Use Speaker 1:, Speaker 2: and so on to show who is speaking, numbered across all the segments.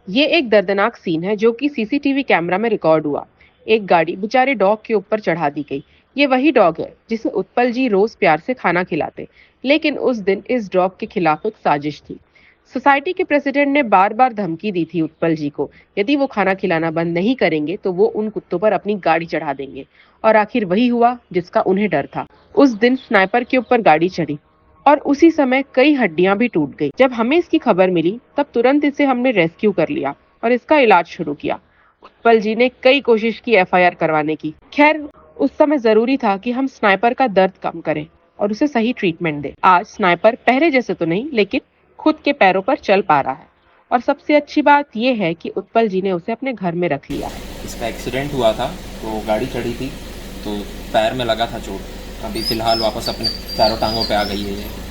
Speaker 1: ये एक दर्दनाक सीन है जो कि सीसीटीवी कैमरा में रिकॉर्ड हुआ। एक गाड़ी बेचारे डॉग के ऊपर चढ़ा दी गई। ये वही डॉग है जिसे उत्पल जी रोज प्यार से खाना खिलाते, लेकिन उस दिन इस डॉग के खिलाफ एक साजिश थी। सोसाइटी के प्रेसिडेंट ने बार बार धमकी दी थी उत्पल जी को, यदि वो खाना खिलाना बंद नहीं करेंगे तो वो उन कुत्तों पर अपनी गाड़ी चढ़ा देंगे। और आखिर वही हुआ जिसका उन्हें डर था। उस दिन स्नाइपर के ऊपर गाड़ी चढ़ी और उसी समय कई हड्डियां भी टूट गई। जब हमें इसकी खबर मिली तब तुरंत इसे हमने रेस्क्यू कर लिया और इसका इलाज शुरू किया। उत्पल जी ने कई कोशिश की एफआईआर करवाने की। खैर, उस समय जरूरी था कि हम स्नाइपर का दर्द कम करें और उसे सही ट्रीटमेंट दें। आज स्नाइपर पहले जैसे तो नहीं, लेकिन खुद के पैरों पर चल पा रहा है। और सबसे अच्छी बात यह है कि उत्पल जी ने उसे अपने घर में रख लिया है।
Speaker 2: इसका एक्सीडेंट हुआ था तो गाड़ी चढ़ी थी तो पैर में लगा था चोट। अभी फ़िलहाल वापस अपने चारों टांगों पे आ गई है ये।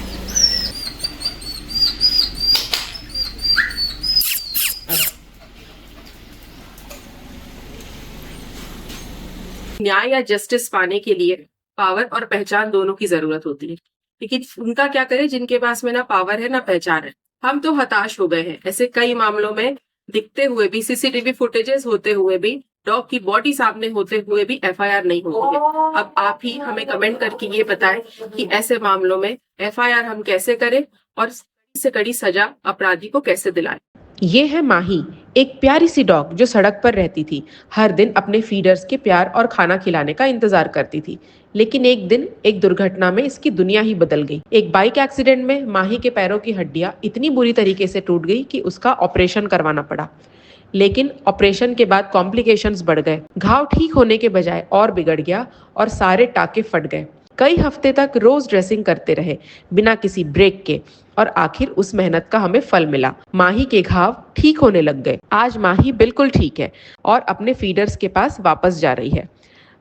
Speaker 3: न्याय या जस्टिस पाने के लिए पावर और पहचान दोनों की जरूरत होती है, लेकिन उनका क्या करें जिनके पास में ना पावर है ना पहचान है। हम तो हताश हो गए हैं ऐसे कई मामलों में दिखते हुए भी, सीसीटीवी फुटेजेस होते हुए भी, डॉग की बॉडी सामने होते हुए भी एफआईआर नहीं होती है। अब आप ही हमें कमेंट करके ये बताएं कि ऐसे मामलों में एफआईआर हम कैसे करें और कड़ी से कड़ी सजा अपराधी को कैसे दिलाएं।
Speaker 1: ये है माही, एक प्यारी सी डॉग जो सड़क पर रहती थी। हर दिन अपने फीडर्स के प्यार और खाना खिलाने का इंतजार करती थी। लेकिन एक दिन एक दुर्घटना में इसकी दुनिया ही बदल गई। एक बाइक एक्सीडेंट में माही के पैरों की हड्डियां इतनी बुरी तरीके से टूट गई कि उसका ऑपरेशन करवाना पड़ा। लेकिन ऑपरेशन के बाद कॉम्प्लिकेशंस बढ़ गए। घाव ठीक होने के बजाय और बिगड़ गया और सारे टाके फट गए। कई हफ्ते तक रोज ड्रेसिंग करते रहे बिना किसी ब्रेक के, और आखिर उस मेहनत का हमें फल मिला। माही के घाव ठीक होने लग गए। आज माही बिल्कुल ठीक है और अपने फीडर्स के पास वापस जा रही है।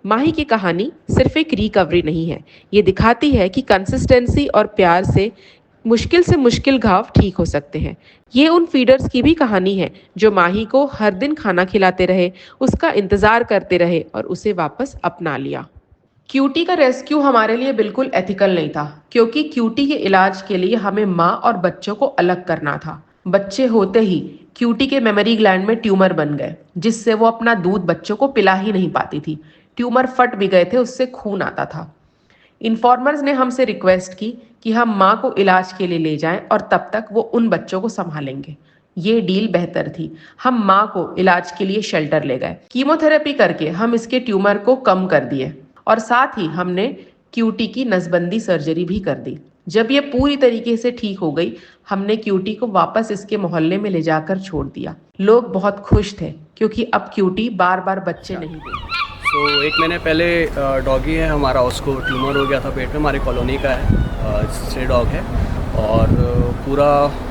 Speaker 1: माही की कहानी सिर्फ एक रिकवरी नहीं है, ये दिखाती है कि कंसिस्टेंसी और प्यार से मुश्किल घाव ठीक हो सकते हैं। ये उन फीडर्स की भी कहानी है जो माही को हर दिन खाना खिलाते रहे, उसका इंतजार करते रहे और उसे वापस अपना लिया। क्यूटी का रेस्क्यू हमारे लिए बिल्कुल एथिकल नहीं था, क्योंकि क्यूटी के इलाज के लिए हमें माँ और बच्चों को अलग करना था। बच्चे होते ही क्यूटी के मेमोरी ग्लैंड में ट्यूमर बन गए, जिससे वो अपना दूध बच्चों को पिला ही नहीं पाती थी। ट्यूमर फट भी गए थे, उससे खून आता था। इन्फॉर्मर्स ने हमसे रिक्वेस्ट की कि हम माँ को इलाज के लिए ले जाएं और तब तक वो उन बच्चों को संभालेंगे। ये डील बेहतर थी। हम माँ को इलाज के लिए शेल्टर ले गए। कीमोथेरेपी करके हम इसके ट्यूमर को कम कर दिए और साथ ही हमने क्यूटी की नसबंदी सर्जरी भी कर दी। जब ये पूरी तरीके से ठीक हो गई, हमने क्यूटी को वापस इसके मोहल्ले में ले जाकर छोड़ दिया। लोग बहुत खुश थे क्योंकि अब क्यूटी बार बार बच्चे नहीं देती।
Speaker 4: तो एक महीने पहले डॉगी है हमारा, उसको ट्यूमर हो गया था पेट में। हमारी कॉलोनी का है, स्ट्रे डॉग है और पूरा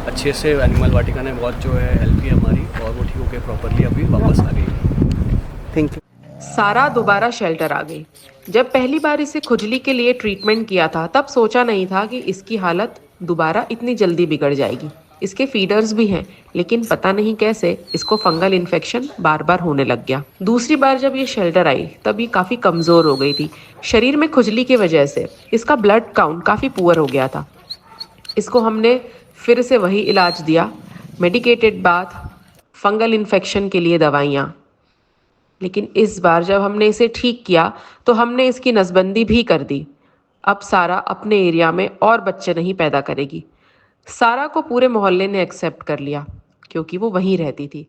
Speaker 4: अच्छे से एनिमल वाटिका ने बहुत जो है हेल्प की हमारी, और वो ठीक होकर प्रॉपरली अभी वापस आ गई। Thank you.
Speaker 1: सारा दोबारा शेल्टर आ गई। जब पहली बार इसे खुजली के लिए ट्रीटमेंट किया था तब सोचा नहीं था कि इसकी हालत दोबारा इतनी जल्दी बिगड़ जाएगी। इसके फीडर्स भी हैं, लेकिन पता नहीं कैसे इसको फंगल इन्फेक्शन बार बार होने लग गया। दूसरी बार जब ये शेल्टर आई तब ये काफ़ी कमज़ोर हो गई थी। शरीर में खुजली की वजह से इसका ब्लड काउंट काफ़ी पुअर हो गया था। इसको हमने फिर से वही इलाज दिया, मेडिकेटेड बाथ, फंगल इन्फेक्शन के लिए दवाइयाँ। लेकिन इस बार जब हमने इसे ठीक किया तो हमने इसकी नसबंदी भी कर दी। अब सारा अपने एरिया में और बच्चे नहीं पैदा करेगी। सारा को पूरे मोहल्ले ने एक्सेप्ट कर लिया क्योंकि वो वहीं रहती थी।